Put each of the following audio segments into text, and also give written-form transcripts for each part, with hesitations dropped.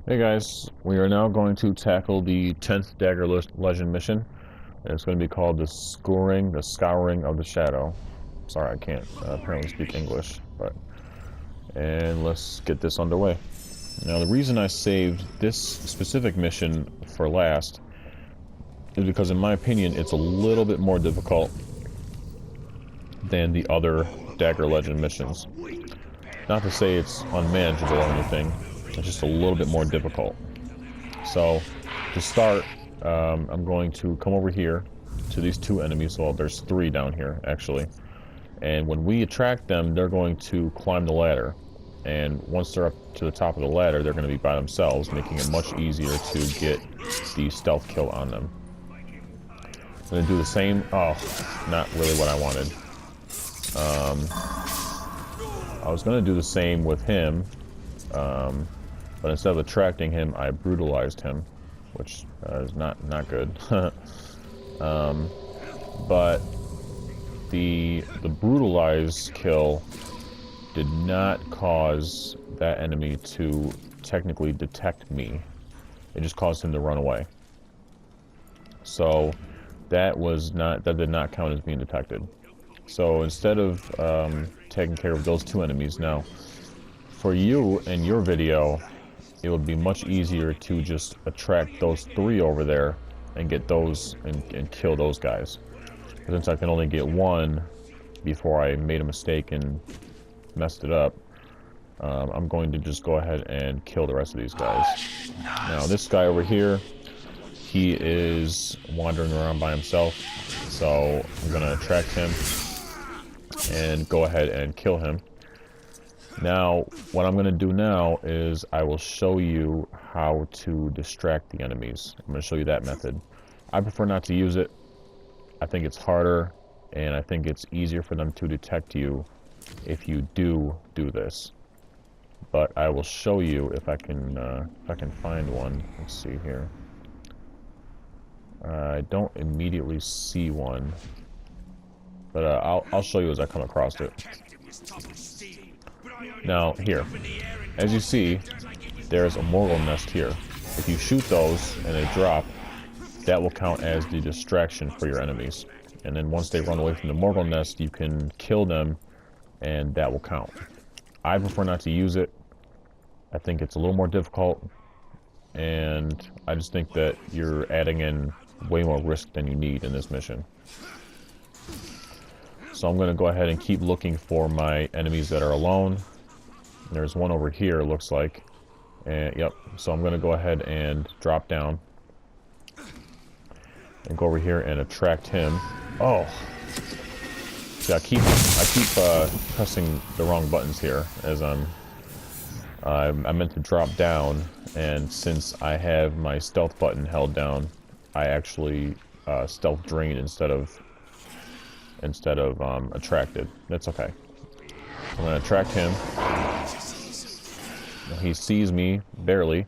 Hey guys, we are now going to tackle the 10th Dagger Legend mission. And it's going to be called the Scouring of the Shadow. Sorry, I can't apparently speak English, and let's get this underway. Now, the reason I saved this specific mission for last is because, in my opinion, it's a little bit more difficult than the other Dagger Legend missions. Not to say it's unmanageable or anything, it's just a little bit more difficult. So, to start, I'm going to come over here to these two enemies. Well, there's three down here, actually. And when we attract them, they're going to climb the ladder. And once they're up to the top of the ladder, they're going to be by themselves, making it much easier to get the stealth kill on them. I'm going to do the same. Oh, not really what I wanted. I was going to do the same with him, but instead of attracting him, I brutalized him, which is not good. But the brutalize kill did not cause that enemy to technically detect me. It just caused him to run away. So that did not count as being detected. So instead of taking care of those two enemies, now for you in your video, it would be much easier to just attract those three over there and get those and kill those guys. But since I can only get one before I made a mistake and messed it up, I'm going to just go ahead and kill the rest of these guys. Now this guy over here, he is wandering around by himself, so I'm going to attract him and go ahead and kill him. Now, what I'm going to do now is I will show you how to distract the enemies. I'm going to show you that method. I prefer not to use it. I think it's harder, and I think it's easier for them to detect you if you do this. But I will show you if I can find one. Let's see here. I don't immediately see one, but I'll show you as I come across it. Now here, as you see, there's a Mordor nest here. If you shoot those and they drop, that will count as the distraction for your enemies. And then once they run away from the Mordor nest, you can kill them, and that will count. I prefer not to use it. I think it's a little more difficult, and I just think that you're adding in way more risk than you need in this mission. So I'm going to go ahead and keep looking for my enemies that are alone. There's one over here, it looks like. And yep, so I'm going to go ahead and drop down and go over here and attract him. Oh, see, I keep pressing the wrong buttons here as I meant to drop down, and since I have my stealth button held down, I actually stealth drain instead of attracted. That's okay. I'm going to attract him. He sees me barely,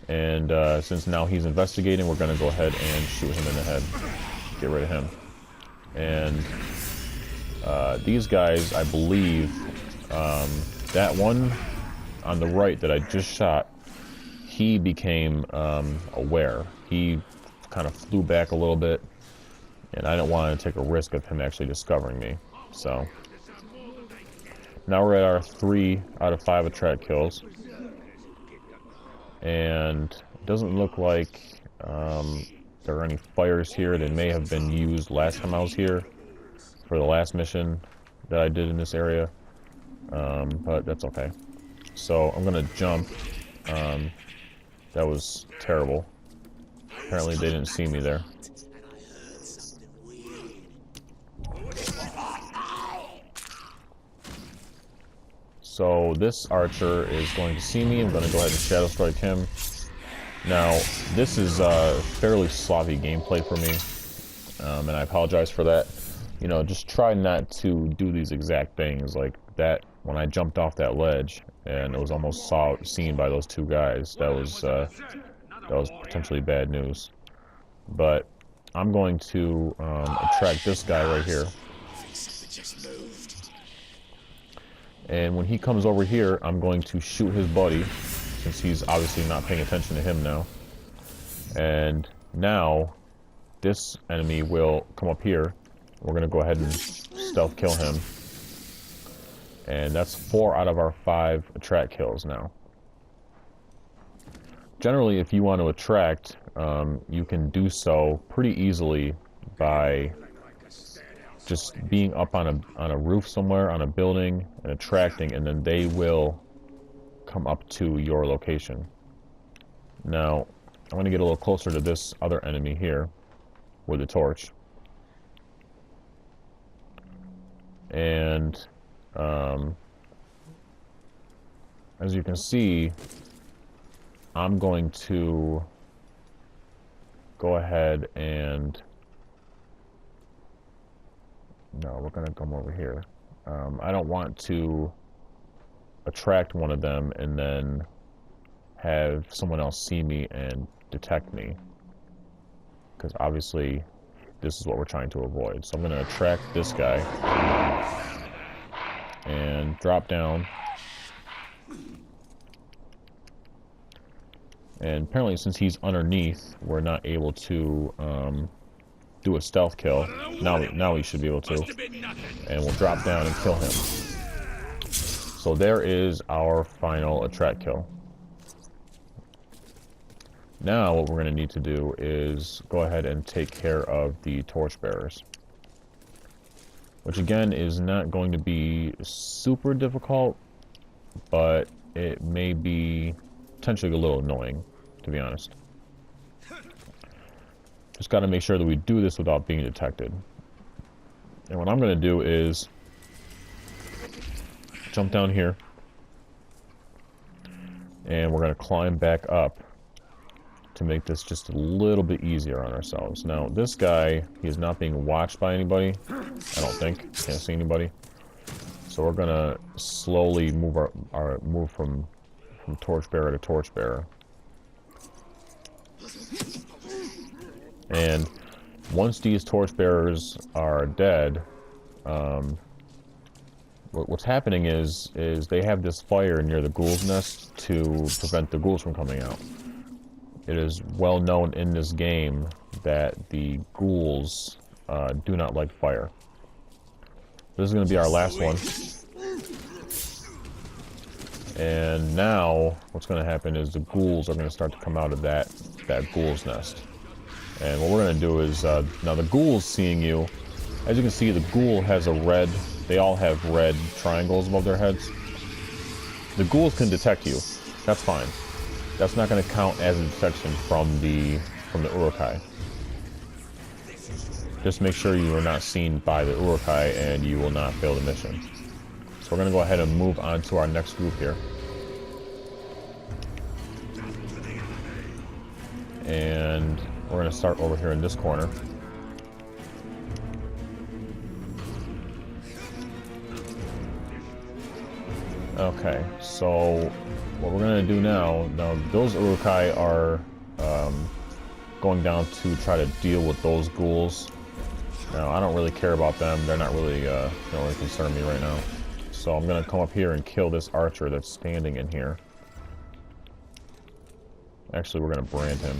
and since now he's investigating, we're going to go ahead and shoot him in the head. Get rid of him. And these guys, I believe, that one on the right that I just shot, he became aware. He kind of flew back a little bit, and I didn't want to take a risk of him actually discovering me. So now we're at our 3 out of 5 attract kills, and it doesn't look like there are any fires here. They may have been used last time I was here for the last mission that I did in this area, but that's okay. So I'm gonna jump. That was terrible. Apparently they didn't see me there. So this archer is going to see me. I'm going to go ahead and shadow strike him. Now, this is fairly sloppy gameplay for me, and I apologize for that. You know, just try not to do these exact things like that. When I jumped off that ledge and it was almost seen by those two guys, that was potentially bad news. But I'm going to attract this guy right here. And when he comes over here, I'm going to shoot his buddy since he's obviously not paying attention to him now. And now this enemy will come up here. We're going to go ahead and stealth kill him. And that's 4 out of our 5 attract kills now. Generally, if you want to attract, you can do so pretty easily by just being up on a roof somewhere, on a building, and attracting, and then they will come up to your location. Now, I'm going to get a little closer to this other enemy here with the torch. And as you can see, I'm going to go ahead and... No, we're going to come over here. I don't want to attract one of them and then have someone else see me and detect me, because obviously this is what we're trying to avoid. So I'm going to attract this guy and drop down. And apparently, since he's underneath, we're not able to do a stealth kill. Now we should be able to. And we'll drop down and kill him. So there is our final attract kill. Now what we're going to need to do is go ahead and take care of the torchbearers. Which again is not going to be super difficult, but it may be potentially a little annoying, to be honest. Just got to make sure that we do this without being detected. And what I'm going to do is jump down here, and we're going to climb back up to make this just a little bit easier on ourselves. Now, this guy, he is not being watched by anybody. I don't think. Can't see anybody. So we're going to slowly move move from torchbearer to torchbearer. And once these torchbearers are dead, what's happening is they have this fire near the ghoul's nest to prevent the ghouls from coming out. It is well known in this game that the ghouls do not like fire. This is going to be our last one. And now what's going to happen is the ghouls are going to start to come out of that ghoul's nest. And what we're going to do is, now the ghoul's seeing you. As you can see, the ghoul has a red, they all have red triangles above their heads. The ghouls can detect you. That's fine. That's not going to count as a detection from the Urukai. Just make sure you are not seen by the Urukai and you will not fail the mission. So we're going to go ahead and move on to our next group here. And we're going to start over here in this corner. Okay, so what we're going to do now those Urukai are going down to try to deal with those ghouls. Now, I don't really care about them. They're not really, they don't really concern me right now. So I'm going to come up here and kill this archer that's standing in here. Actually, we're going to brand him.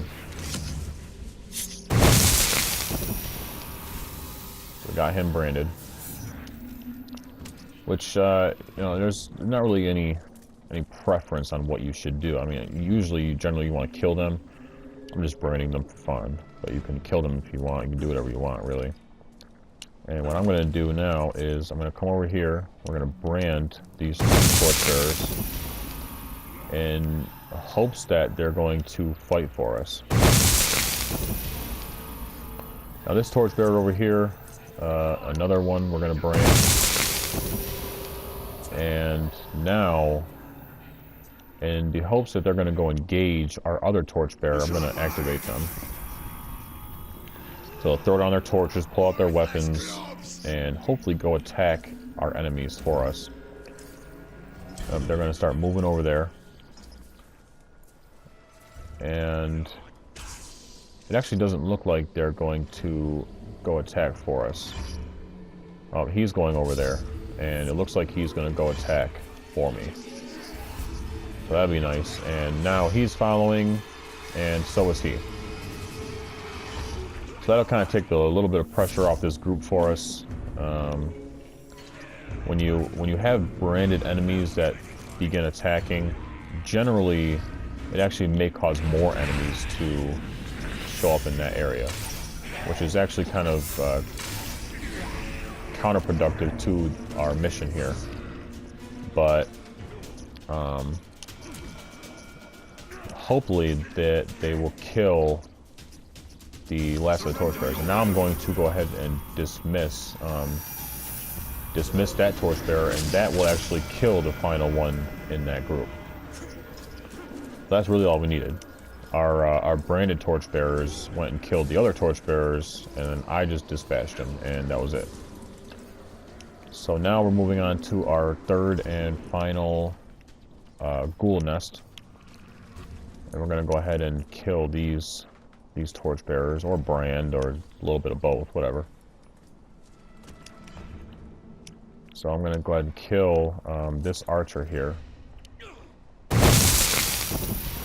We got him branded. Which, there's not really any preference on what you should do. I mean, generally you want to kill them. I'm just branding them for fun. But you can kill them if you want. You can do whatever you want, really. And what I'm going to do now is I'm going to come over here. We're going to brand these torchbearers in hopes that they're going to fight for us. Now this torchbearer over here, another one we're going to brand. And now, in the hopes that they're going to go engage our other torchbearer, I'm going to activate them. So they'll throw down their torches, pull out their weapons, and hopefully go attack our enemies for us. They're going to start moving over there. And it actually doesn't look like they're going to go attack for us. Oh, he's going over there. And it looks like he's going to go attack for me. So that'd be nice. And now he's following, and so is he. So that'll kind of take a little bit of pressure off this group for us. When you have branded enemies that begin attacking, generally it actually may cause more enemies to show up in that area, which is actually kind of counterproductive to our mission here. But hopefully that they will kill the last of the torchbearers. And now I'm going to go ahead and dismiss that torchbearer, and that will actually kill the final one in that group. That's really all we needed. Our branded torchbearers went and killed the other torchbearers, and then I just dispatched them, and that was it. So now we're moving on to our third and final ghoul nest, and we're going to go ahead and kill these torchbearers, or brand, or a little bit of both, whatever. So I'm going to go ahead and kill this archer here.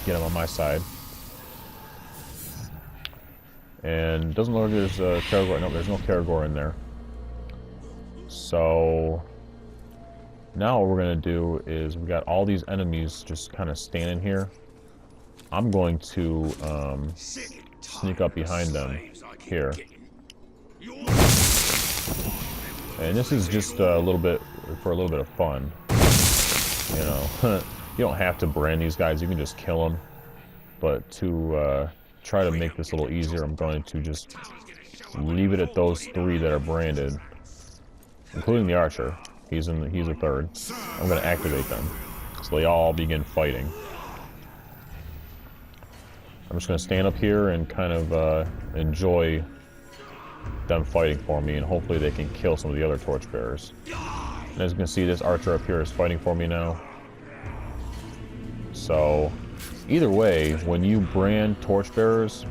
Get him on my side. And doesn't look like there's a Caragor. No, there's no Caragor in there. So now what we're going to do is we got all these enemies just kind of standing here. I'm going to sneak up behind them here. And this is just a little bit of fun. You know, you don't have to brand these guys, you can just kill them. But to try to make this a little easier, I'm going to just leave it at those three that are branded, including the archer. He's a third. I'm going to activate them, so they all begin fighting. I'm just going to stand up here and kind of enjoy them fighting for me, and hopefully they can kill some of the other torchbearers. And as you can see, this archer up here is fighting for me now. So either way, when you brand torchbearers,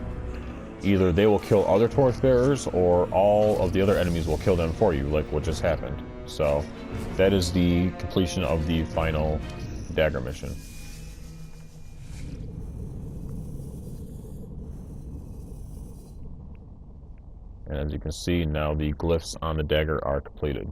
either they will kill other torchbearers, or all of the other enemies will kill them for you, like what just happened. So that is the completion of the final dagger mission. And as you can see, now the glyphs on the dagger are completed.